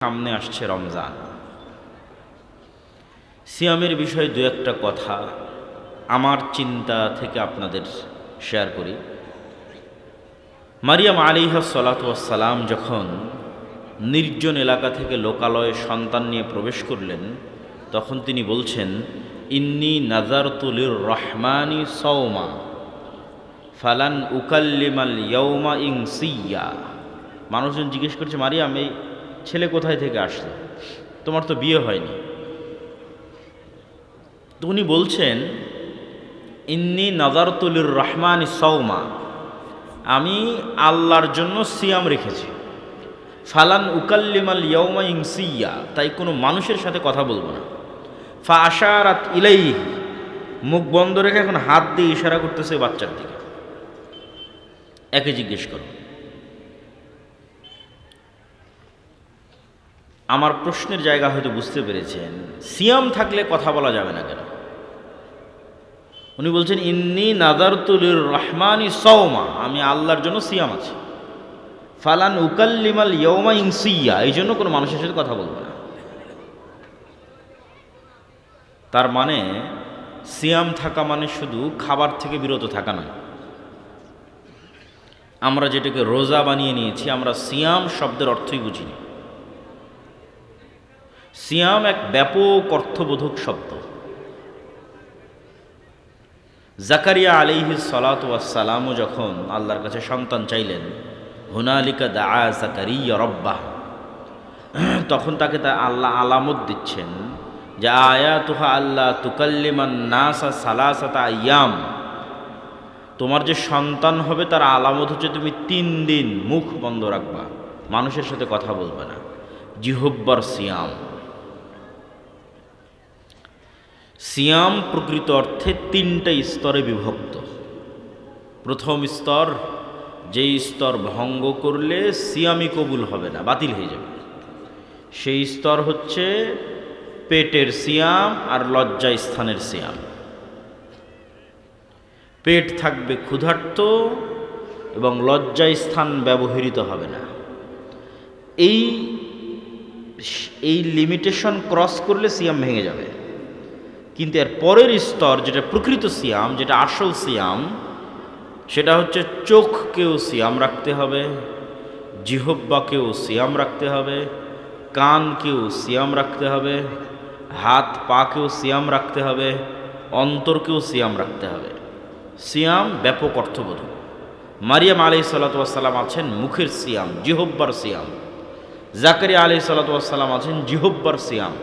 সামনে আসছে রমজান। সিয়ামের বিষয়ে দু একটা কথা আমার চিন্তা থেকে আপনাদের শেয়ার করি। মারিয়াম আলাইহিস সালাতু ওয়াস সালাম যখন নির্জন এলাকা থেকে লোকালয়ে সন্তান নিয়ে প্রবেশ করলেন, তখন তিনি বলছেন, ইন্নী নাযারতু লির রহমানি সাওমা ফালান উকাল্লিমাল ইয়াওমা ইনসিয়্যা। মানুষজন জিজ্ঞেস করছে, মারিয়াম, এই ছেলে কোথায় থেকে আসলো? তোমার তো বিয়ে হয়নি। তো উনি বলছেন, ইন্নী নাযারতু লির রহমানি সাওমা, আমি আল্লাহর জন্য সিয়াম রেখেছি। ফালান উকাল্লিমাল ইয়াওমা ইনসিয়্যা, তাই কোনো মানুষের সাথে কথা বলবো না। ফা আশারাত ইলাইহি, মুখ বন্ধ রেখে এখন হাত দিয়ে ইশারা করতেছে বাচ্চার দিকে। একে জিজ্ঞেস করো। আমার প্রশ্নের জায়গা হয়তো বুঝতে পেরেছেন, সিয়াম থাকলে কথা বলা যাবে না কেন? উনি বলছেন, ইন্নী নাযারতু লির রহমানি সাওমা, আমি আল্লাহর জন্য সিয়াম আছে। ফালান উকাল্লিমাল ইয়াওমা ইনসিয়্যা, এই জন্য কোনো মানুষের সাথে কথা বলবো না। তার মানে সিয়াম থাকা মানে শুধু খাবার থেকে বিরত থাকা নয়। আমরা যেটাকে রোজা বানিয়ে নিয়েছি, আমরা সিয়াম শব্দের অর্থই বুঝিনি। সিয়াম এক ব্যাপক অর্থবোধক শব্দ। জাকারিয়া আলাইহিস সালাতু ওয়াস সালামও যখন আল্লাহর কাছে সন্তান চাইলেন, হুনালিকা দাআ জাকারিয়া রাব্বাহ, তখন তাকে আল্লাহ আলামত দিচ্ছেন যে আয়াতুহা আল্লাহ তুকাল্লিমান নাসা সালাসাতা আইয়াম, তোমার যে সন্তান হবে তার আলামত হচ্ছে তুমি 3 দিন মুখ বন্ধ রাখবা, মানুষের সাথে কথা বলবে না। জিহব্বার সিয়াম। সিয়াম প্রকৃত অর্থে 3টা স্তরে বিভক্ত। প্রথম স্তর, যেই স্তর ভঙ্গ করলে সিয়ামই কবুল হবে না, বাতিল হয়ে যাবে, সেই স্তর হচ্ছে পেটের সিয়াম আর লজ্জা স্থানের সিয়াম। পেট থাকবে ক্ষুধার্ত এবং লজ্জা স্থান ব্যবহৃত হবে না। এই লিমিটেশন ক্রস করলে সিয়াম ভেঙে যাবে। কিন্তু এর পরের স্তর, যেটা প্রকৃত সিয়াম, যেটা আসল সিয়াম, সেটা হচ্ছে চোখকেও সিয়াম রাখতে হবে, জিহব্বাকেও সিয়াম রাখতে হবে, কানকেও সিয়াম রাখতে হবে, হাত পাকেও সিয়াম রাখতে হবে, অন্তরকেও সিয়াম রাখতে হবে। সিয়াম ব্যাপক অর্থবোধ। মারিয়াম আলাইহিস সালাতু ওয়াস সালাম আছেন মুখের সিয়াম, জিহব্বার সিয়াম। জাকারিয়া আলাইহিস সালাতু ওয়াস সালাম আছেন জিহব্বার সিয়াম।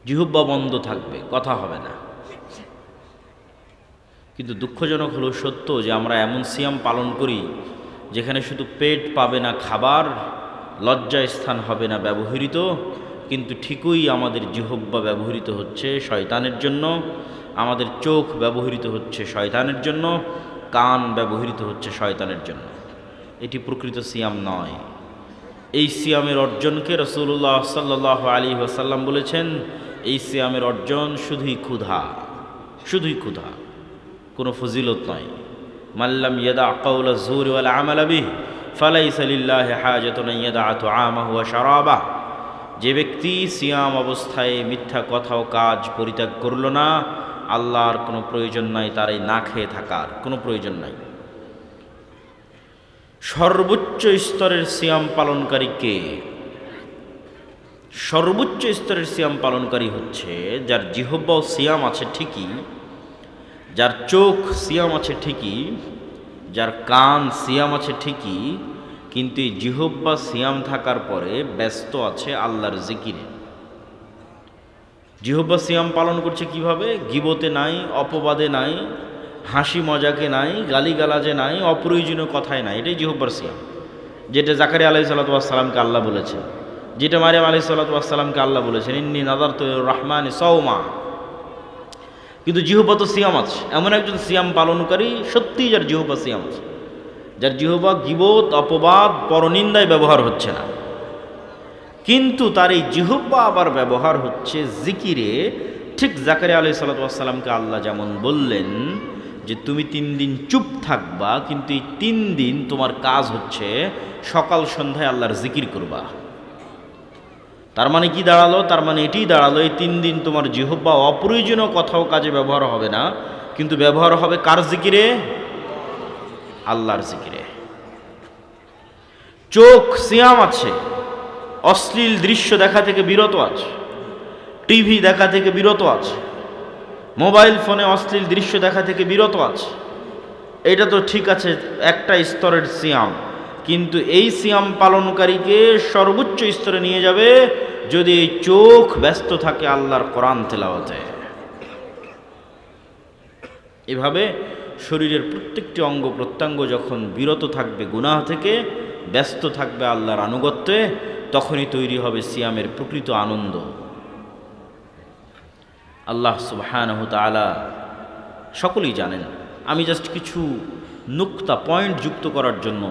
জিহব্বা বন্ধ থাকবে, কথা হবে না। কিন্তু দুঃখজনক হলো সত্য যে আমরা এমন সিয়াম পালন করি যেখানে শুধু পেট পাবে না খাবার, লজ্জা স্থান হবে না ব্যবহৃত, কিন্তু ঠিকই আমাদের জিহব্বা ব্যবহৃত হচ্ছে শয়তানের জন্য, আমাদের চোখ ব্যবহৃত হচ্ছে শয়তানের জন্য, কান ব্যবহৃত হচ্ছে শয়তানের জন্য। এটি প্রকৃত সিয়াম নয়। এই সিয়ামের অর্জনকে রাসূলুল্লাহ সাল্লাল্লাহু আলাইহি ওয়াসাল্লাম বলেছেন, এই সিয়ামের অর্জন শুধুই ক্ষুধা, শুধুই ক্ষুধা, কোনো ফজিলত নয়। মাল্লাম ইয়াদা কাওলা যুর ওয়াল আমালা বিহি ফালাইসা লিল্লাহি হাজাতুন ইয়াদা তুআমাহু ওয়া শারাবাহু, যে ব্যক্তি সিয়াম অবস্থায় মিথ্যা কথা ও কাজ পরিত্যাগ করল না, আল্লাহর কোনো প্রয়োজন নাই তার এই না খেয়ে থাকার, কোনো প্রয়োজন নাই। সর্বোচ্চ স্তরের সিয়াম পালনকারী কে? সর্বোচ্চ স্তরের সিয়াম পালনকারী হচ্ছে যার জিহব্বা ও সিয়াম আছে ঠিকই, যার চোখ সিয়াম আছে ঠিকই, যার কান সিয়াম আছে ঠিকই, কিন্তু এই জিহব্বা সিয়াম থাকার পরে ব্যস্ত আছে আল্লাহর জিকিরে। জিহব্বা সিয়াম পালন করছে কিভাবে? গীবতে নাই, অপবাদে নাই, হাসি মজাকে নাই, গালিগালাজে নাই, অপ্রয়োজনীয় কথায় নাই। এটাই জিহব্বার সিয়াম, যেটা জাকারিয়া আলাইহিস সালাতু ওয়াস সালামকে আল্লাহ বলেছেন, যেটা মারিয়াম আলাইহিস সালাতু ওয়াস সালামকে আল্লাহ বলেছেন, ইন্নী নাযারতু লির রহমানি সাওমা। কিন্তু জিহব্বা তো সিয়াম আছে। এমন একজন সিয়াম পালনকারী সত্যিই যার জিহব্বা সিয়াম আছে, যার জিহব্বা গীবত, অপবাদ, পরনিন্দায় ব্যবহার হচ্ছে না, কিন্তু তার এই জিহব্বা আবার ব্যবহার হচ্ছে জিকিরে। ঠিক জাকারিয়া আলাইহিস সালাতু ওয়াস সালামকে আল্লাহ যেমন বললেন যে তুমি 3 দিন চুপ থাকবা, কিন্তু এই 3 দিন তোমার কাজ হচ্ছে সকাল সন্ধ্যায় আল্লাহর জিকির করবা। তার মানে কি দাঁড়ালো? তার মানে এটাই দাঁড়ালো এই 3 দিন তোমার জিহ্বা অপ্রয়োজনীয় কথাও কাজে ব্যবহার হবে না, কিন্তু ব্যবহার হবে কার জিকিরে? আল্লাহর জিকিরে। চোখ সিয়াম আছে, অশ্লীল দৃশ্য দেখা থেকে বিরত আছে, টিভি দেখা থেকে বিরত আছে, মোবাইল ফোনে অশ্লীল দৃশ্য দেখা থেকে বিরত আছে। এটা তো ঠিক আছে, একটা স্তরের সিয়াম, কিন্তু এই সিয়াম পালনকারীকে সর্বোচ্চ স্তরে নিয়ে যাবে যদি এই চোখ ব্যস্ত থাকে আল্লাহর কোরআন তেলাওয়াতে। এভাবে শরীরের প্রত্যেকটি অঙ্গ প্রত্যঙ্গ যখন বিরত থাকবে গুনাহ থেকে, ব্যস্ত থাকবে আল্লাহর আনুগত্যে, তখনই তৈরি হবে সিয়ামের প্রকৃত আনন্দ। আল্লাহ সুবহানাহু তাআলা সকলেই জানেন। আমি জাস্ট কিছু নুক্তা পয়েন্ট যুক্ত করার জন্য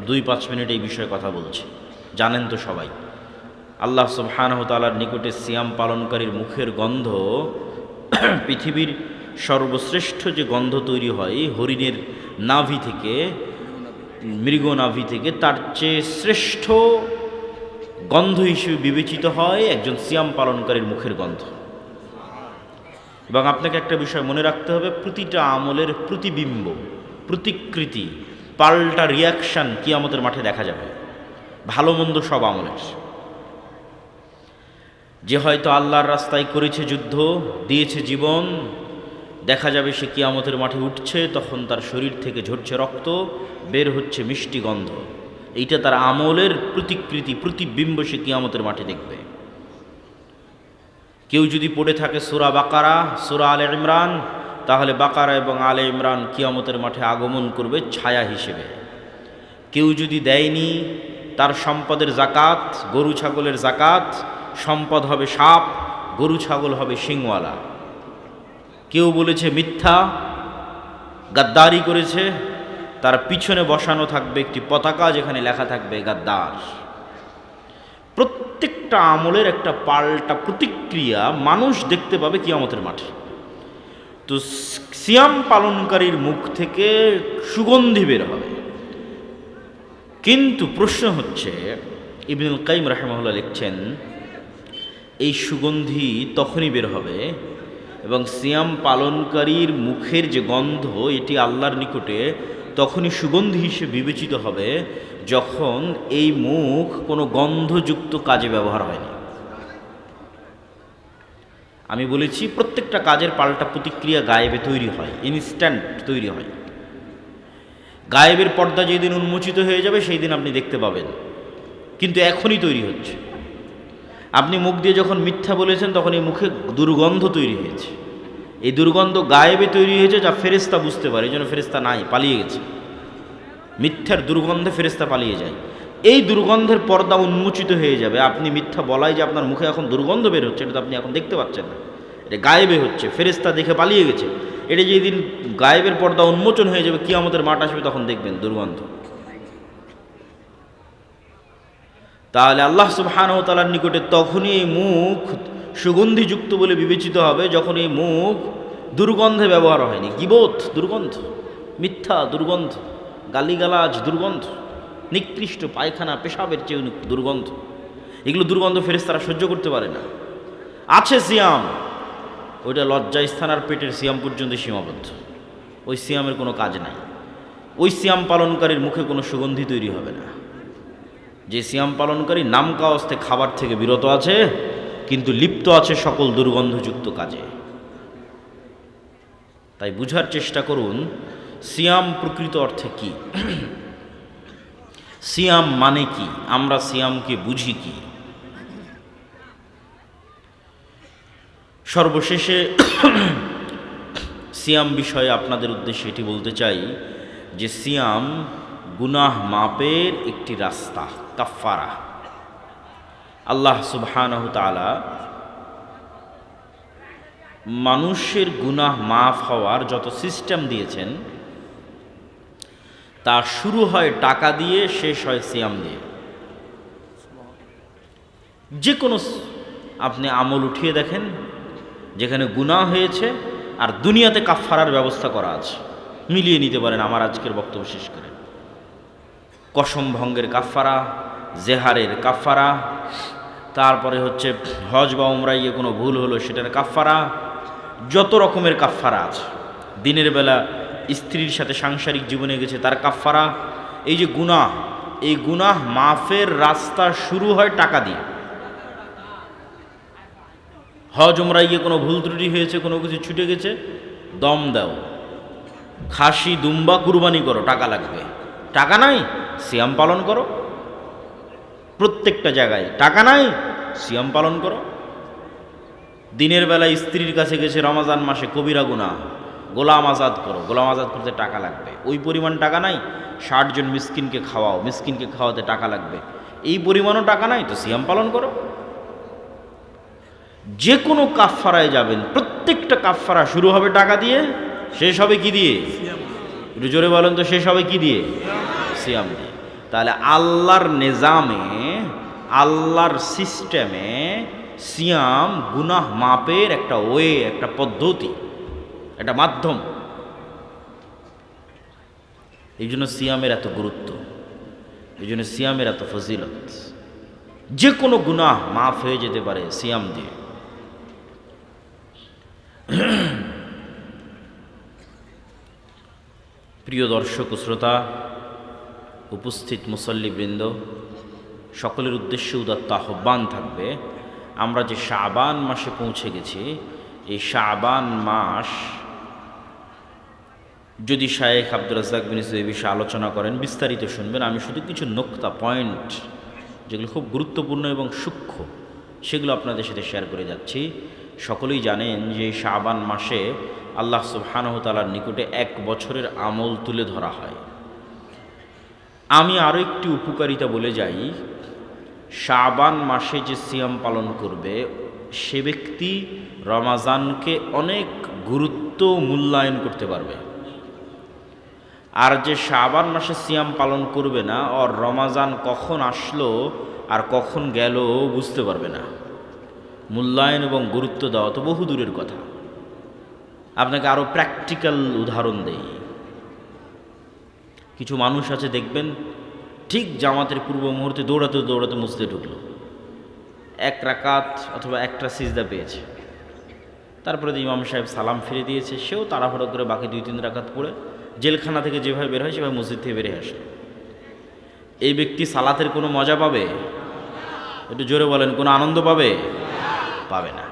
2-5 মিনিট এই বিষয়ে কথা বলছি। জানেন তো সবাই, আল্লাহ সুবহানাহু তাআলার নিকটে সিয়াম পালনকারীর মুখের গন্ধ পৃথিবীর সর্বশ্রেষ্ঠ যে গন্ধ তৈরি হয় হরিণের নাভি থেকে, মৃগ নাভি থেকে, তার চেয়ে শ্রেষ্ঠ গন্ধ হিসেবে বিবেচিত হয় একজন সিয়াম পালনকারীর মুখের গন্ধ। এবং আপনাকে একটা বিষয় মনে রাখতে হবে, প্রতিটা আমলের প্রতিবিম্ব, প্রতিকৃতি, পাল্টা রিয়াকশান কিয়ামতের মাঠে দেখা যাবে, ভালো মন্দ সব আমলের। যে হয়তো আল্লাহর রাস্তায় করেছে যুদ্ধ, দিয়েছে জীবন, দেখা যাবে সে কিয়ামতের মাঠে উঠছে, তখন তার শরীর থেকে ঝরছে রক্ত, বের হচ্ছে মিষ্টি গন্ধ। এইটা তার আমলের প্রতিকৃতি, প্রতিবিম্ব সে কিয়ামতের মাঠে দেখবে। কেউ যদি পড়ে থাকে সূরা বাকারা, সূরা আলে ইমরান, তাহলে বাকারা এবং আলে ইমরান কিয়ামতের মাঠে আগমন করবে ছায়া হিসেবে। কেউ যদি দেয়নি তার সম্পদের জাকাত, গরু ছাগলের জাকাত, সম্পদ হবে সাপ, গরু ছাগল হবে শিংওয়ালা। কেউ বলেছে মিথ্যা, গাদ্দারি করেছে, তার পিছনে বসানো থাকবে একটি পতাকা, যেখানে লেখা থাকবে গাদ্দার। প্রত্যেকটা আমলের একটা পাল্টা প্রতিক্রিয়া মানুষ দেখতে পাবে কিয়ামতের মাঠে। তো সিয়াম পালনকারীর মুখ থেকে সুগন্ধি বের হবে। কিন্তু প্রশ্ন হচ্ছে, ইবনুল কাইয়িম রাহিমাহুল্লাহ লিখছেন, এই সুগন্ধি তখনই বের হবে এবং সিয়াম পালনকারীর মুখের যে গন্ধ, এটি আল্লাহর নিকটে তখনই সুগন্ধি হিসেবে বিবেচিত হবে যখন এই মুখ কোনো গন্ধযুক্ত কাজে ব্যবহার হয়নি। আমি বলেছি প্রত্যেকটা কাজের পাল্টা প্রতিক্রিয়া গায়েবে তৈরি হয়, ইনস্ট্যান্ট তৈরি হয়। গায়েবের পর্দা যেদিন উন্মোচিত হয়ে যাবে সেই দিন আপনি দেখতে পাবেন, কিন্তু এখনই তৈরি হচ্ছে। আপনি মুখ দিয়ে যখন মিথ্যা বলেছেন তখন এই মুখে দুর্গন্ধ তৈরি হয়েছে। এই দুর্গন্ধ গায়েবে তৈরি হয়েছে, যা ফেরেশতা বুঝতে পারে, এই জন্য ফেরেশতা নাই, পালিয়ে গেছে। মিথ্যার দুর্গন্ধে ফেরেশতা পালিয়ে যায়। এই দুর্গন্ধের পর্দা উন্মোচিত হয়ে যাবে। আপনি মিথ্যা বলাই যে আপনার মুখে এখন দুর্গন্ধ বের হচ্ছে, এটা তো আপনি এখন দেখতে পাচ্ছেন না, এটা গায়েবে হচ্ছে, ফেরেশতা দেখে পালিয়ে গেছে। এটা যেদিন গায়েবের পর্দা উন্মোচন হয়ে যাবে, কিয়ামতের মাঠ আসবে, তখন দেখবেন দুর্গন্ধ। তাহলে আল্লাহ সুবহানাহু ওয়া তাআলার নিকটে তখনই এই মুখ সুগন্ধিযুক্ত বলে বিবেচিত হবে যখন এই মুখ দুর্গন্ধে ব্যবহার হয়নি। গীবত দুর্গন্ধ, মিথ্যা দুর্গন্ধ, গালিগালাজ দুর্গন্ধ, নিকৃষ্ট পায়খানা পেশাবের চেয়ে দুর্গন্ধ, এগুলো দুর্গন্ধ ফেরেশতারা সহ্য করতে পারে না। আছে সিয়াম, ওইটা লজ্জাস্থান আর পেটের সিয়াম পর্যন্ত সীমাবদ্ধ, ওই সিয়ামের কোনো কাজ নাই। ওই সিয়াম পালনকারীর মুখে কোনো সুগন্ধি তৈরি হবে না। যে সিয়াম পালনকারী নাম কাওয়াস্তে খাবার থেকে বিরত আছে, কিন্তু লিপ্ত আছে সকল দুর্গন্ধযুক্ত কাজে। তাই বুঝার চেষ্টা করুন সিয়াম প্রকৃত অর্থে কি, সিয়াম মানে কি, আমরা সিয়ামকে বুঝি কি। সর্বশেষে সিয়াম বিষয়ে আপনাদের উদ্দেশ্যে এটি বলতে চাই যে সিয়াম গুনাহ মাপের একটি রাস্তা, কাফারা। আল্লাহ সুবহানাহু তাআলা মানুষের গুনাহ মাফ হওয়ার যত সিস্টেম দিয়েছেন, তা শুরু হয় টাকা দিয়ে, শেষ হয় সিয়াম দিয়ে। যে কোনো আপনি আমল উঠিয়ে দেখেন যেখানে গুনাহ হয়েছে আর দুনিয়াতে কাফারার ব্যবস্থা করা আছে। মিলিয়ে নিতে পারেন আমার আজকের বক্তব্য শেষ করে। কসম ভঙ্গের কাফারা, জেহারের কাফারা, তারপরে হচ্ছে হজ বা উমরায় গিয়ে কোনো ভুল হলো সেটার কাফারা, যত রকমের কাফারা আছে। দিনের বেলা স্ত্রীর সাথে সাংসারিক জীবনে গেছে তার কাফারা। এই যে গুনাহ, এই গুনাহ মাফের রাস্তা শুরু হয় টাকা দিয়ে। হজ উমরায় গিয়ে কোনো ভুল ত্রুটি হয়েছে, কোনো কিছু ছুটে গেছে, দম দাও, খাসি দুম্বা কুরবানি করো, টাকা লাগবে। টাকা নাই, সিয়াম পালন করো। প্রত্যেকটা জায়গায় টাকা নাই, সিয়াম পালন করো। দিনের বেলায় স্ত্রীর কাছে গেছে রমজান মাসে, কবিরা গুনাহ, গোলাম আজাদ করো। গোলাম আজাদ করতে টাকা লাগবে। ওই পরিমাণ টাকা নাই, 60 জন মিসকিনকে খাওয়াও, মিসকিনকে খাওয়াতে টাকা লাগবে। এই পরিমাণও টাকা নাই, তো সিয়াম পালন করো। যে কোনো কাফফারায় যাবেন, প্রত্যেকটা কাফফারা শুরু হবে টাকা দিয়ে, শেষ হবে কি দিয়ে? একটু জোরে বলেন তো, শেষ হবে কি দিয়ে? সিয়াম দিয়ে। তাহলে আল্লাহর নিজামে, আল্লাহর সিস্টেমে সিয়াম গুনাহ মাপের একটা ওয়ে, একটা পদ্ধতি, একটা মাধ্যম। এই জন্য সিয়ামের এত গুরুত্ব, এই জন্য সিয়ামের এত ফজিলত। যে কোনো গুনাহ মাফ হয়ে যেতে পারে সিয়াম দিয়ে। প্রিয় দর্শক ও শ্রোতা, উপস্থিত মুসল্লিবৃন্দ, সকলের উদ্দেশ্যে উদাত্ত আহ্বান থাকবে, আমরা যে শাবান মাসে পৌঁছে গেছি, এই শাবান মাস যদি শায়েখ আব্দুর রাজ্জাক বিন ইউসুফ এই বিষয়ে আলোচনা করেন, বিস্তারিত শুনবেন। আমি শুধু কিছু নোক্তা পয়েন্ট যেগুলো খুব গুরুত্বপূর্ণ এবং সূক্ষ্ম, সেগুলো আপনাদের সাথে শেয়ার করে যাচ্ছি। সকলেই জানেন যে এই শাবান মাসে আল্লাহ সুবহানাহু ওয়া তাআলার নিকটে 1 বছরের আমল তুলে ধরা হয়। আমি আরও একটি উপকারিতা বলে যাই, শাবান মাসে যে সিয়াম পালন করবে সে ব্যক্তি রমাজানকে অনেক গুরুত্ব মূল্যায়ন করতে পারবে। আর যে শাবান মাসে সিয়াম পালন করবে না, ওর রমাজান কখন আসলো আর কখন গেল বুঝতে পারবে না। মূল্যায়ন এবং গুরুত্ব দেওয়া তো বহু দূরের কথা। আপনাকে আরও প্র্যাকটিক্যাল উদাহরণ দেই। কিছু মানুষ আছে দেখবেন, ঠিক জামাতের পূর্ব মুহূর্তে দৌড়াতে দৌড়াতে মসজিদে ঢুকলো, 1 রাকাত অথবা 1টা সিজদা পেয়েছে, তারপরে ইমাম সাহেব সালাম ফিরে দিয়েছে, সেও তাড়াহুড়ো করে বাকি 2-3 রাকাত পড়ে জেলখানা থেকে যেভাবে বের হয় সেভাবে মসজিদ থেকে বেরিয়ে আসলো। এই ব্যক্তি সালাতের কোনো মজা পাবে? একটু জোরে বলেন, কোনো আনন্দ পাবে? পাবে না।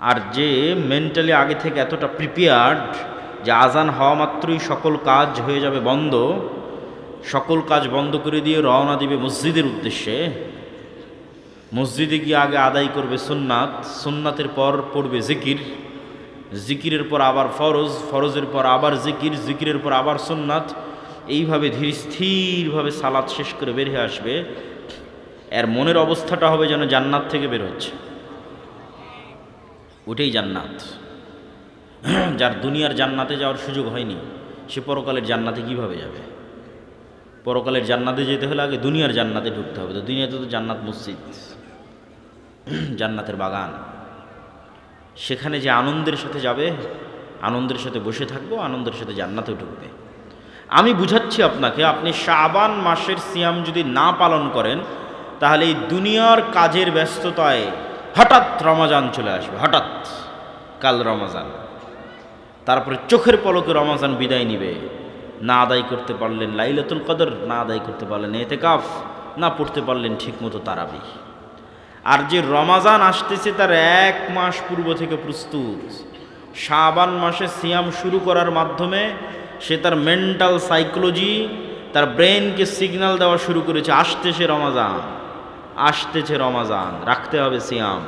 আর যে মেন্টালি আগে থেকে এতটা প্রিপেয়ার্ড যে আজান হওয়া মাত্রই সকল কাজ হয়ে যাবে বন্ধ, সকল কাজ বন্ধ করে দিয়ে রওনা দিবে মসজিদের উদ্দেশ্যে, মসজিদে গিয়ে আগে আদায় করবে সুন্নাত, সুন্নাতের পর পড়বে জিকির, জিকিরের পর আবার ফরজ, ফরজের পর আবার জিকির, জিকিরের পর আবার সুন্নাত, এইভাবে ধীর স্থিরভাবে সালাত শেষ করে বের হয়ে আসবে। এর মনের অবস্থাটা হবে যেন জান্নাত থেকে বের হচ্ছে। ওটাই জান্নাত। যার দুনিয়ার জান্নাতে যাওয়ার সুযোগ হয়নি, সে পরকালের জান্নাতে কিভাবে যাবে? পরকালের জান্নাতে যেতে হলে আগে দুনিয়ার জান্নাতে ঢুকতে হবে। তো দুনিয়াতে তো জান্নাত মসজিদ, জান্নাতের বাগান, সেখানে যে আনন্দের সাথে যাবে, আনন্দের সাথে বসে থাকবো, আনন্দের সাথে জান্নাতেও ঢুকবে। আমি বুঝাচ্ছি আপনাকে, আপনি শাবান মাসের সিয়াম যদি না পালন করেন, তাহলে এই দুনিয়ার কাজের ব্যস্ততায় হঠাৎ রমাজান চলে আসবে, হঠাৎ কাল রমাজান, তারপরে চোখের পলকে রমাজান বিদায় নিবে। না আদায় করতে পারলেন লাইলাতুল কদর, না আদায় করতে পারলেন এতেকাফ, না পড়তে পারলেন ঠিকমতো তারাবি। আর যে রমাজান আসতেছে তার 1 মাস পূর্ব থেকে প্রস্তুত। শাবান মাসে সিয়াম শুরু করার মাধ্যমে সে তার মেন্টাল সাইকোলজি, তার ব্রেনকে সিগন্যাল দেওয়া শুরু করেছে, আসতেছে রমাজান, আসতেছে রমাজান, রাখতে হবে সিয়াম।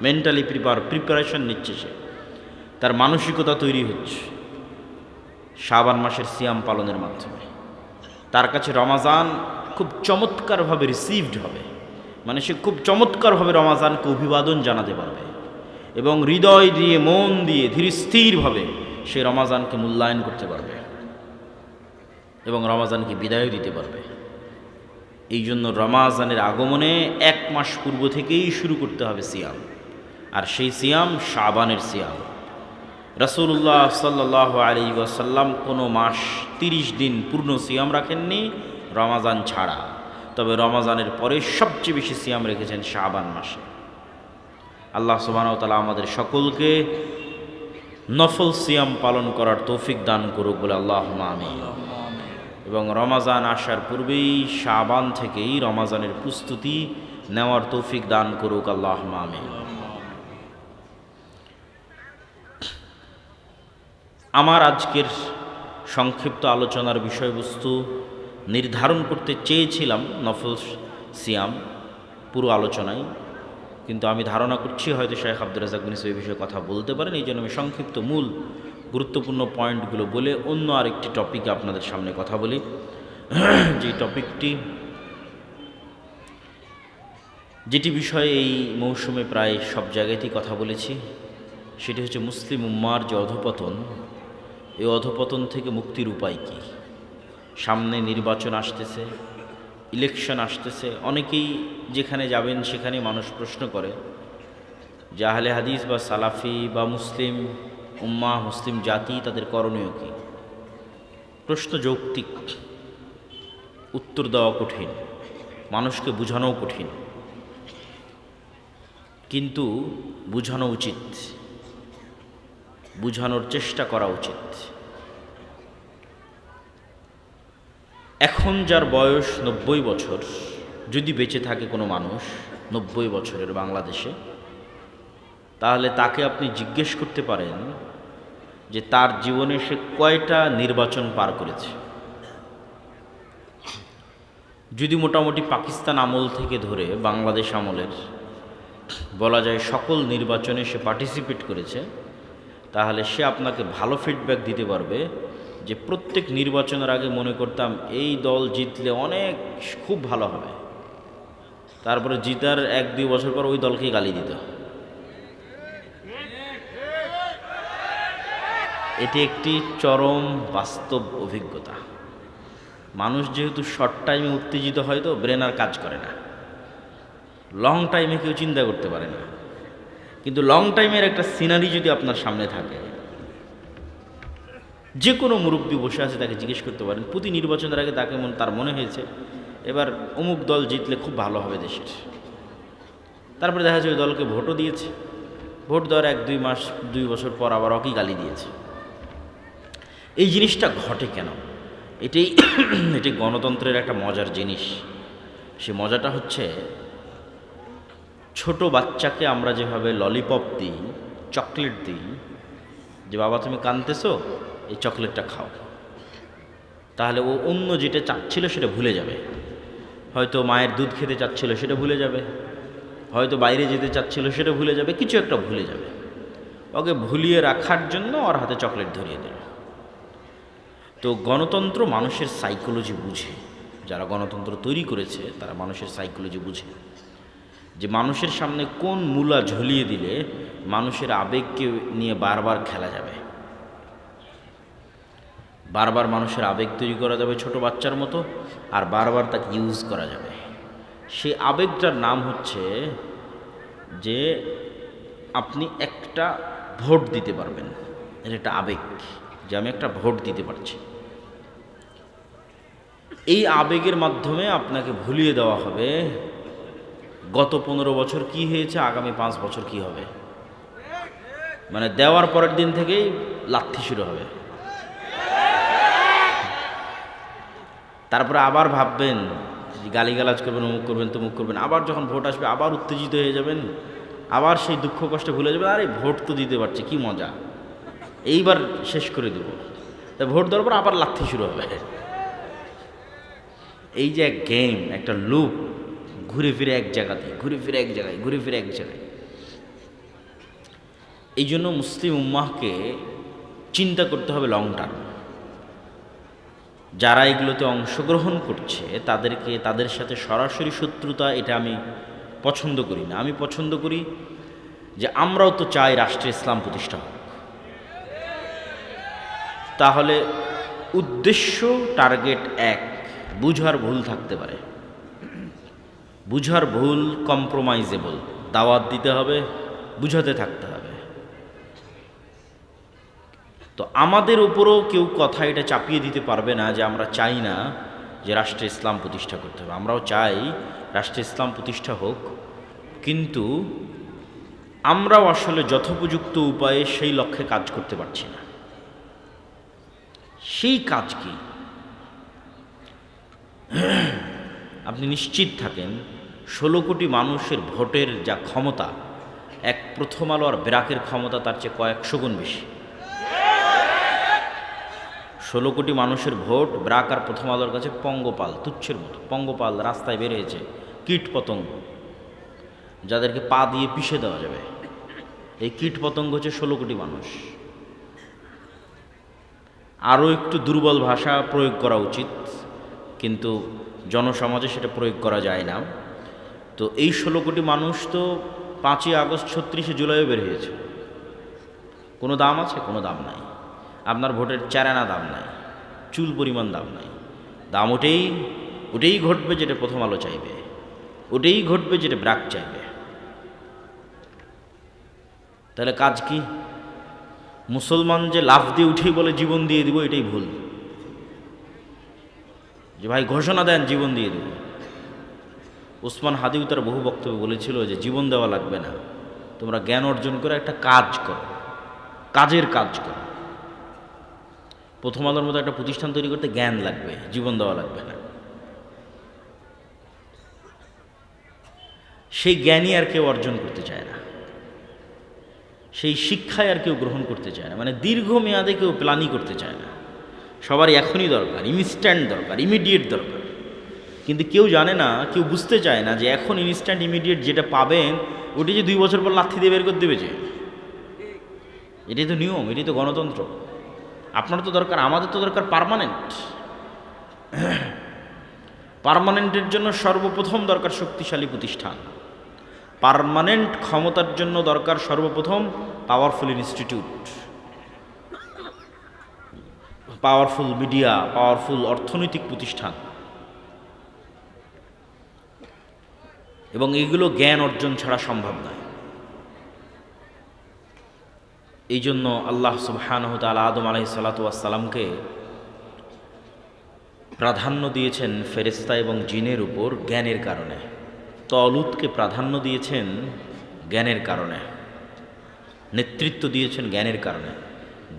মেন্টালি প্রিপারেশন নিচ্ছে সে, তার মানসিকতা তৈরি হচ্ছে শাবান মাসের সিয়াম পালনের মাধ্যমে। তার কাছে রমাজান খুব চমৎকারভাবে রিসিভড হবে, মানে সে খুব চমৎকারভাবে রমাজানকে অভিবাদন জানাতে পারবে এবং হৃদয় দিয়ে, মন দিয়ে, ধীর স্থিরভাবে সে রমাজানকে মূল্যায়ন করতে পারবে এবং রমাজানকে বিদায় দিতে পারবে। এই জন্য রমাজানের আগমনে 1 মাস পূর্ব থেকেই শুরু করতে হবে সিয়াম, আর সেই সিয়াম শাবানের সিয়াম। রাসূলুল্লাহ সাল্লাল্লাহু আলাইহি ওয়াসাল্লাম কোনো মাস 30 দিন পূর্ণ সিয়াম রাখেননি রমাজান ছাড়া, তবে রমাজানের পরে সবচেয়ে বেশি সিয়াম রেখেছেন শাবান মাসে। আল্লাহ সুবহানাহু ওয়া তাআলা আমাদের সকলকে নফল সিয়াম পালন করার তৌফিক দান করুক বলে আল্লাহুম্মা আমিন। এবং রমাজান আসার পূর্বেই শাবান থেকেই রমাজানের প্রস্তুতি নেওয়ার তৌফিক দান করুক আল্লাহুম্মা আমিন। আমার আজকের সংক্ষিপ্ত আলোচনার বিষয়বস্তু নির্ধারণ করতে চেয়েছিলাম নফল সিয়াম পুরো আলোচনায়, কিন্তু আমি ধারণা করছি হয়তো শেখ আব্দুর রাজ্জাক বিন ইউসুফ এই বিষয়ে কথা বলতে পারেন, এই জন্য আমি সংক্ষিপ্ত মূল গুরুত্বপূর্ণ পয়েন্টগুলো বলে অন্য আরেকটি টপিকে আপনাদের সামনে কথা বলি। যেটি বিষয়ে এই মৌসুমে প্রায় সব জায়গাতেই কথা বলেছি, সেটি হচ্ছে মুসলিম উম্মার যে অধঃপতন, এই অধঃপতন থেকে মুক্তির উপায় কী। সামনে নির্বাচন আসতেছে, ইলেকশন আসতেছে, অনেকেই যেখানে যাবেন সেখানে মানুষ প্রশ্ন করে যে আহলে হাদিস বা সালাফি বা মুসলিম উম্মাহ, মুসলিম জাতি, তাদের করণীয় কী। প্রশ্ন যৌক্তিক, উত্তর দেওয়া কঠিন, মানুষকে বোঝানোও কঠিন, কিন্তু বোঝানো উচিত, বোঝানোর চেষ্টা করা উচিত। এখন যার বয়স 90 বছর, যদি বেঁচে থাকে কোনো মানুষ 90 বছরের বাংলাদেশে, তাহলে তাকে আপনি জিজ্ঞেস করতে পারেন যে তার জীবনে সে কয়টা নির্বাচন পার করেছে। যদি মোটামুটি পাকিস্তান আমল থেকে ধরে বাংলাদেশ আমলের বলা যায় সকল নির্বাচনে সে পার্টিসিপেট করেছে, তাহলে সে আপনাকে ভালো ফিডব্যাক দিতে পারবে যে প্রত্যেক নির্বাচনের আগে মনে করতাম এই দল জিতলে অনেক খুব ভালো হবে, তারপরে জিতার 1-2 বছর পর ওই দলকেই গালি দিত। এটি একটি চরম বাস্তব অভিজ্ঞতা। মানুষ যেহেতু শর্ট টাইমে উত্তেজিত হয়, তো ব্রেন আর কাজ করে না, লং টাইমে কেউ চিন্তা করতে পারে না। কিন্তু লং টাইমের একটা সিনারি যদি আপনার সামনে থাকে, যে কোনো মুরব্বী বসে আছে তাকে জিজ্ঞেস করতে পারেন প্রতি নির্বাচনের আগে তার মনে হয়েছে এবার অমুক দল জিতলে খুব ভালো হবে দেশের। তারপরে দেখা যায় ওই দলকে ভোটও দিয়েছে, ভোট দেওয়ার 1-2 মাস 2 বছর পর আবার ওকেই গালি দিয়েছে। এই জিনিসটা ঘটে কেন? এটি গণতন্ত্রের একটা মজার জিনিস। সে মজাটা হচ্ছে, ছোট বাচ্চাকে আমরা যেভাবে ললিপপ দিই, চকলেট দিই, যে বাবা তুমি কাঁদতেছো, এই চকলেটটা খাও, তাহলে ও অন্য যেটা চাচ্ছিল সেটা ভুলে যাবে। হয়তো মায়ের দুধ খেতে চাচ্ছিল সেটা ভুলে যাবে, হয়তো বাইরে যেতে চাচ্ছিল সেটা ভুলে যাবে, কিছু একটা ভুলে যাবে। ওকে ভুলিয়ে রাখার জন্য ওর হাতে চকলেট ধরিয়ে দিল। তো গণতন্ত্র মানুষের সাইকোলজি বুঝে, যারা গণতন্ত্র তৈরি করেছে তারা মানুষের সাইকোলজি বুঝে, যে মানুষের সামনে কোন মূলা ঝুলিয়ে দিলে মানুষের আবেগকে নিয়ে বারবার খেলা যাবে, বারবার মানুষের আবেগ তৈরি করা যাবে ছোট বাচ্চার মতো, আর বারবার তাকে ইউজ করা যাবে। সেই আবেগটার নাম হচ্ছে যে আপনি একটা ভোট দিতে পারবেন, এটা একটা আবেগ, যে আমি একটা ভোট দিতে পারছি। এই আবেগের মাধ্যমে আপনাকে ভুলিয়ে দেওয়া হবে গত 15 বছর কি হয়েছে, আগামী 5 বছর কি হবে। মানে দেওয়ার পরের দিন থেকেই লাথি শুরু হবে। তারপরে আবার ভাববেন, গালিগালাজ করবেন, অমুক করবেন, তমুক করবেন। আবার যখন ভোট আসবে আবার উত্তেজিত হয়ে যাবেন, আবার সেই দুঃখ কষ্ট ভুলে যাবেন, আরে ভোট তো দিতে পারছি, কি মজা, এইবার শেষ করে দেব। তা ভোট দেওয়ার পর আবার লাথি শুরু হবে। এই যে এক গেম, একটা লুপ, ঘুরে ফিরে এক জায়গাতে, ঘুরে ফিরে এক জায়গায়, ঘুরে ফিরে এক জায়গায়। এই জন্য মুসলিম উম্মাহকে চিন্তা করতে হবে লং টার্ম। যারা এগুলোতে অংশগ্রহণ করছে তাদের সাথে সরাসরি শত্রুতা, এটা আমি পছন্দ করি না। আমি পছন্দ করি যে আমরাও তো চাই রাষ্ট্রে ইসলাম প্রতিষ্ঠা হোক। তাহলে উদ্দেশ্য, টার্গেট এক, বুঝার ভুল থাকতে পারে, বুঝার ভুল কম্প্রোমাইজেবল, দাওয়াত দিতে হবে, বুঝাতে থাকতে হবে। তো আমাদের উপরও কেউ কথা এটা চাপিয়ে দিতে পারবে না যে আমরা চাই না যে রাষ্ট্রে ইসলাম প্রতিষ্ঠা করতে হবে। আমরাও চাই রাষ্ট্রে ইসলাম প্রতিষ্ঠা হোক, কিন্তু আমরাও আসলে যথোপযুক্ত উপায়ে সেই লক্ষ্যে কাজ করতে পারছি না। সেই কাজ কি? আপনি নিশ্চিত থাকেন 16 কোটি মানুষের ভোটের যা ক্ষমতা, এক প্রথম আলো আর ব্র্যাকের ক্ষমতা তার চেয়ে কয়েকশো গুণ বেশি। 16 কোটি মানুষের ভোট, ব্র্যাক আর প্রথম আলোর কাছে পঙ্গপাল, তুচ্ছের মতো। পঙ্গপাল রাস্তায় বের হয়েছে, কীট পতঙ্গ, যাদেরকে পা দিয়ে পিষে দেওয়া যাবে। এই কীট পতঙ্গ হচ্ছে 16 কোটি মানুষ। আরও একটু দুর্বল ভাষা প্রয়োগ করা উচিত, কিন্তু জনসমাজে সেটা প্রয়োগ করা যায় না। তো এই 16 কোটি মানুষ তো 5ই আগস্ট 36শে জুলাইও বের হয়েছে। কোনো দাম আছে? কোনো দাম নাই। আপনার ভোটের 4 আনা দাম নাই, চুল পরিমাণ দাম নাই। দাম ওটাই ঘটবে যেটা প্রথম আলো চাইবে, ওটাই ঘটবে যেটা ব্র্যাক চাইবে। তাহলে কাজ কি? মুসলমান যে লাফ দিয়ে উঠেই বলে জীবন দিয়ে দিব, এটাই ভুল। যে ভাই ঘোষণা দেন জীবন দিয়ে দেব। ওসমান হাদিও তার বহু বক্তব্য বলেছিল যে জীবন দেওয়া লাগবে না, তোমরা জ্ঞান অর্জন করে একটা কাজ করো, কাজের কাজ করো। প্রথম আলোর মতো একটা প্রতিষ্ঠান তৈরি করতে জ্ঞান লাগবে, জীবন দেওয়া লাগবে না। সেই জ্ঞানই আর কেউ অর্জন করতে চায় না, সেই শিক্ষায় আর কেউ গ্রহণ করতে চায় না। মানে দীর্ঘমেয়াদে কেউ প্ল্যানই করতে চায় না। সবারই এখনই দরকার, ইনস্ট্যান্ট দরকার, ইমিডিয়েট দরকার। কিন্তু কেউ জানে না, কেউ বুঝতে চায় না যে এখন ইনস্ট্যান্ট ইমিডিয়েট যেটা পাবেন ওটি যে 2 বছর পর লাথি দিয়ে বের করে দেবে। যে এটাই তো নিয়ম, এটাই তো গণতন্ত্র। আপনার তো দরকার, আমাদের তো দরকার পার্মানেন্ট। পার্মানেন্টের জন্য সর্বপ্রথম দরকার শক্তিশালী প্রতিষ্ঠান। পার্মানেন্ট ক্ষমতার জন্য দরকার সর্বপ্রথম powerful institute, powerful media, powerful অর্থনৈতিক প্রতিষ্ঠান। এবং এইগুলো জ্ঞান অর্জন ছাড়া সম্ভব নয়। এই জন্য আল্লাহ সুবহানাহু ওয়া তাআলা আদম আলাইহিস সালাতু ওয়াস সালামকে প্রাধান্য দিয়েছেন ফেরেশতা এবং জিনের উপর জ্ঞানের কারণে। তলুতকে প্রাধান্য দিয়েছেন জ্ঞানের কারণে, নেতৃত্ব দিয়েছেন জ্ঞানের কারণে।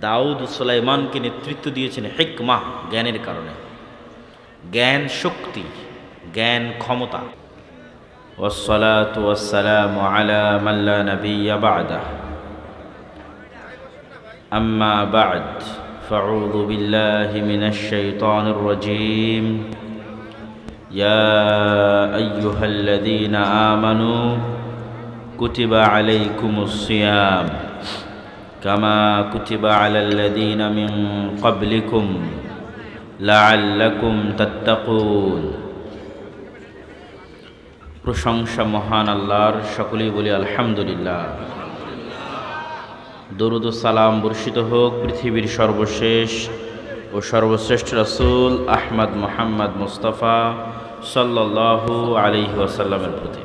দাউদ সুলাইমানকে নেতৃত্ব দিয়েছেন হিকমাহ, জ্ঞানের কারণে। জ্ঞান শক্তি, জ্ঞান ক্ষমতা। ওয়াসসালাতু ওয়াসসালামু আলা মান লা নাবিয়্যা বা'দাহ। আম্মা বা'দ, ফাআউযু বিল্লাহি মিনাশ শাইতানির রাজীম। ইয়া আইয়ুহাল্লাযীনা আমানু কুতিবা আলাইকুমুস সিয়াম কামা কুতিবা আলাল্লাযীনা মিন ক্বাবলিকুম লাআল্লাকুম তাত্তাকুন। প্রশংসা মহান আল্লাহর, সকলেই বলি আলহামদুলিল্লাহ। দরুদ ও সালাম বর্ষিত হোক পৃথিবীর সর্বশেষ ও সর্বশ্রেষ্ঠ রাসূল আহমদ মুহাম্মদ মুস্তাফা সাল্লাল্লাহু আলাইহি ওয়াসাল্লামের প্রতি।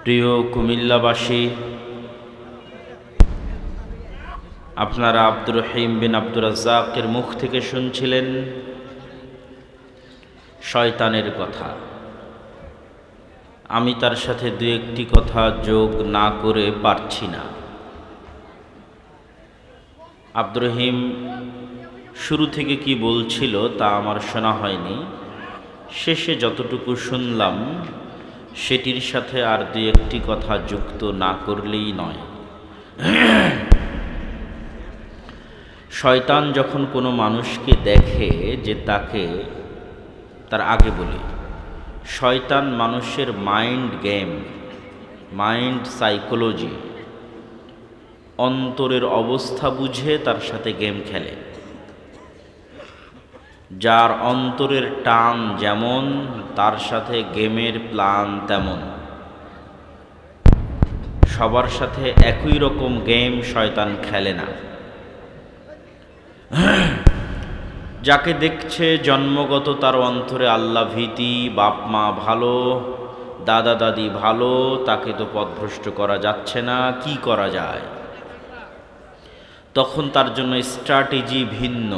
প্রিয় কুমিল্লাবাসী, আপনারা আব্দুর রহিম বিন আব্দুর রাজ্জাকের মুখ থেকে শুনছিলেন শয়তানের কথা। আমি তার সাথে দু একটি কথা যোগ না করে পারছি না। আব্দুর রহিম শুরু থেকে কি বলছিল তা আমার শোনা হয়নি। শেষে যতটুকু শুনলাম সেটির সাথে আর দু একটি কথা যুক্ত না করলেই নয়। শয়তান যখন কোনো মানুষকে দেখে যে তাকে, তার আগে বলি, শয়তান মানুষের মাইন্ড গেম, মাইন্ড সাইকোলজি, অন্তরের অবস্থা বুঝে তার সাথে গেম খেলে। যার অন্তরের টান যেমন, তার সাথে গেমের প্ল্যান তেমন। সবার সাথে একই রকম গেম শয়তান খেলে না। যাকে দেখছে জন্মগত তার অন্তরে আল্লাহ ভীতি, বাপ মা ভালো, দাদা দাদি ভালো, তাকে তো পথভ্রষ্ট করা যাচ্ছে না, কি করা যায়? তখন তার জন্য স্ট্র্যাটেজি ভিন্ন।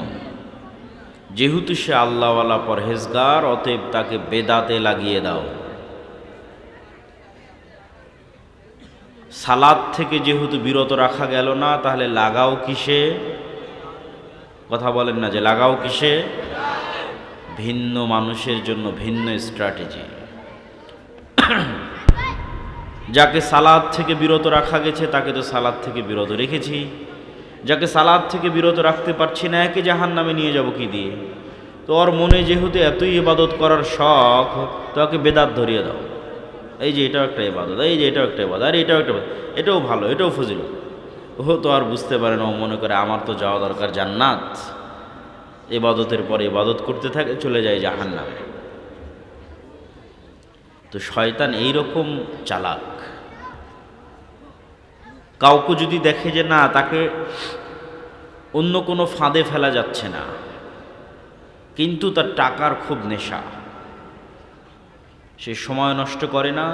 যেহেতু সে আল্লাহওয়ালা পরহেজগার, অতএব তাকে বেদাতে লাগিয়ে দাও। সালাদ থেকে যেহেতু বিরত রাখা গেল না, তাহলে লাগাও কিসে? কথা বলেন না যে লাগাও কিসে? ভিন্ন মানুষের জন্য ভিন্ন স্ট্র্যাটেজি। যাকে সালাদ থেকে বিরত রাখা গেছে তাকে তো সালাদ থেকে বিরত রেখেছি, যাকে সালাদ থেকে বিরত রাখতে পারছি না, একে জাহান্নামে নিয়ে যাব কি দিয়ে? তো ওর মনে যেহেতু এতই ইবাদত করার শখ, তো ওকে বেদাত ধরিয়ে দাও। এই যে এটাও একটা ইবাদত, এই যে এটাও একটা ইবাদত, আর এটাও একটা, এটাও ভালো, এটাও ফজিলত। ও তো আর বুঝতে পারে না, ও মনে করে আমার তো যাওয়া দরকার জান্নাত। ইবাদতের পরে ইবাদত করতে থাকে, চলে যায় জাহান্নামে। তো শয়তান এইরকম চালাক। কাউকে যদি দেখে যে না, তাকে অন্য কোনো ফাঁদে ফেলা যাচ্ছে না, কিন্তু তার টাকার খুব নেশা, সে সময় নষ্ট করে না,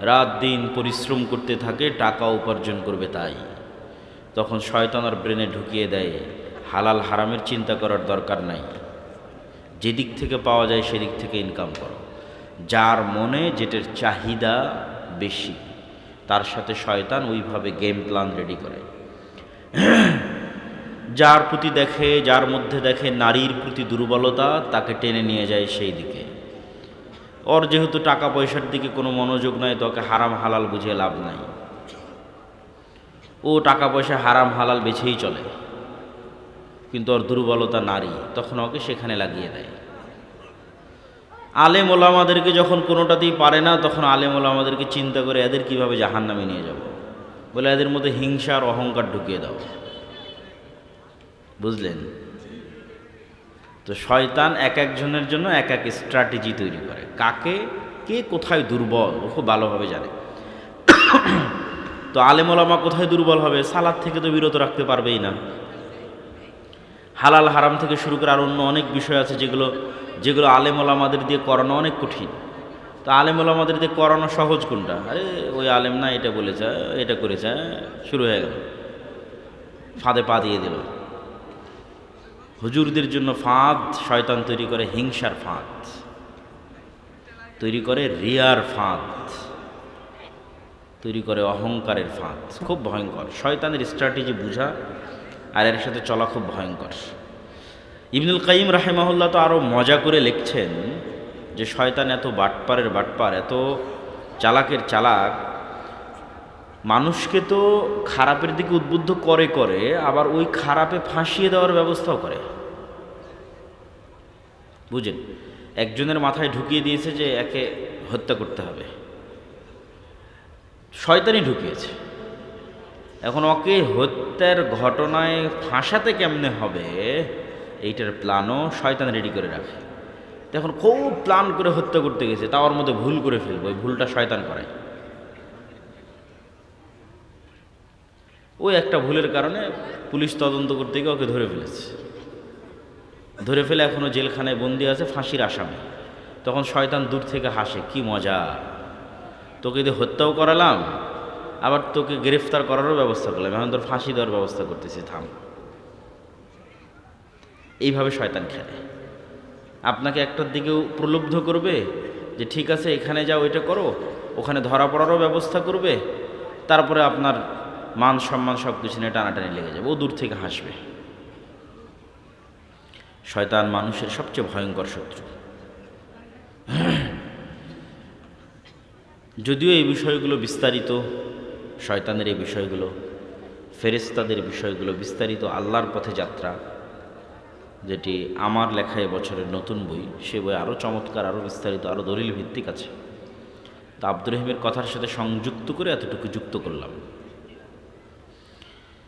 রাত দিন পরিশ্রম করতে থাকে, টাকা উপার্জন করবে। তাই তখন শয়তান আর ব্রেনে ঢুকিয়ে দেয়, হালাল হারামের চিন্তা করার দরকার নাই, যেদিক থেকে পাওয়া যায় সেদিক থেকে ইনকাম করো। যার মনে যেটার চাহিদা বেশি, তার সাথে শয়তান ওইভাবে গেম প্ল্যান রেডি করে। যার প্রতি দেখে, যার মধ্যে দেখে নারীর প্রতি দুর্বলতা, তাকে টেনে নিয়ে যায় সেই দিকে। ওর যেহেতু টাকা পয়সার দিকে কোনো মনোযোগ নাই, তোকে হারাম হালাল বুঝিয়ে লাভ নাই। ও টাকা পয়সা হারাম হালাল বেছেই চলে, কিন্তু ওর দুর্বলতা নারী, তখন ওকে সেখানে লাগিয়ে দেয়। আলেম ওলামাদেরকে যখন কোনোটাতেই পারে না, তখন আলেম ওলামাদেরকে চিন্তা করে এদের কিভাবে জাহান্নামে নিয়ে যাব, বলে এদের মধ্যে হিংসা আর অহংকার ঢুকিয়ে দাও। বুঝলেন? তো শয়তান এক একজনের জন্য এক এক স্ট্র্যাটেজি তৈরি করে, কাকে কে কোথায় দুর্বল ও খুব ভালোভাবে জানে। তো আলেম ওলামা কোথায় দুর্বল হবে? সালাদ থেকে তো বিরত রাখতে পারবেই না। হালাল হারাম থেকে শুরু করে আর অন্য অনেক বিষয় আছে যেগুলো আলেম ওলামাদের দিয়ে করানো অনেক কঠিন। তো আলেম ওলামাদের দিয়ে করানো সহজ কোনটা? আরে ওই আলেম না এটা বলেছে, এটা করেছে, শুরু হয়ে গেল, ফাঁদে পা দিয়ে দিল। হুজুরদের জন্য ফাঁদ শয়তান তৈরি করে, হিংসার ফাঁদ তৈরি করে, রিয়ার ফাঁদ তৈরি করে, অহংকারের ফাঁদ। খুব ভয়ঙ্কর। শয়তানের স্ট্র্যাটেজি বুঝা আর এর সাথে চলা খুব ভয়ঙ্কর। ইবনুল কাইয়িম রাহিমাহুল্লাহ তো আরও মজা করে লিখছেন যে শয়তান এত বাটপারের বাটপার, এত চালাকের চালাক, মানুষকে তো খারাপের দিকে উদ্বুদ্ধ করে আবার ওই খারাপে ফাঁসিয়ে দেওয়ার ব্যবস্থাও করে। বুঝেন? একজনের মাথায় ঢুকিয়ে দিয়েছে যে একে হত্যা করতে হবে, শয়তানই ঢুকিয়েছে। এখন ওকে হত্যার ঘটনায় ফাঁসাতে কেমনে হবে, এইটার প্ল্যানও শয়তান রেডি করে রাখে। এখন খুব প্ল্যান করে হত্যা করতে গেছে, তার মধ্যে ভুল করে ফেলবো, ওই ভুলটা শয়তান করায়। ওই একটা ভুলের কারণে পুলিশ তদন্ত করতে গিয়ে ওকে ধরে ফেলেছে, ধরে ফেলে এখনও জেলখানায় বন্দি আছে, ফাঁসির আসামি। তখন শয়তান দূর থেকে হাসে, কি মজা, তোকে দিয়ে হত্যাও করালাম, আবার তোকে গ্রেফতার করারও ব্যবস্থা করলাম, এখন তোর ফাঁসি দেওয়ার ব্যবস্থা করতেছি, থাম। এইভাবে শয়তান খেলে। আপনাকে একটার দিকেও প্রলুব্ধ করবে যে ঠিক আছে এখানে যাও, এটা করো, ওখানে ধরা পড়ারও ব্যবস্থা করবে, তারপরে আপনার মান সম্মান সব কিছু নিয়ে টানাটানি লেগে যাবে, ও দূর থেকে হাসবে। শয়তান মানুষের সবচেয়ে ভয়ঙ্কর শত্রু। যদিও এই বিষয়গুলো বিস্তারিত, শয়তানের এই বিষয়গুলো, ফেরেশতাদের বিষয়গুলো বিস্তারিত আল্লাহর পথে যাত্রা, যেটি আমার লেখা বছরের নতুন বই, সে বই আরও চমৎকার, আরও বিস্তারিত, আরও দলিল ভিত্তিক আছে। তা আব্দুর রহিমের কথার সাথে সংযুক্ত করে এতটুকু যুক্ত করলাম।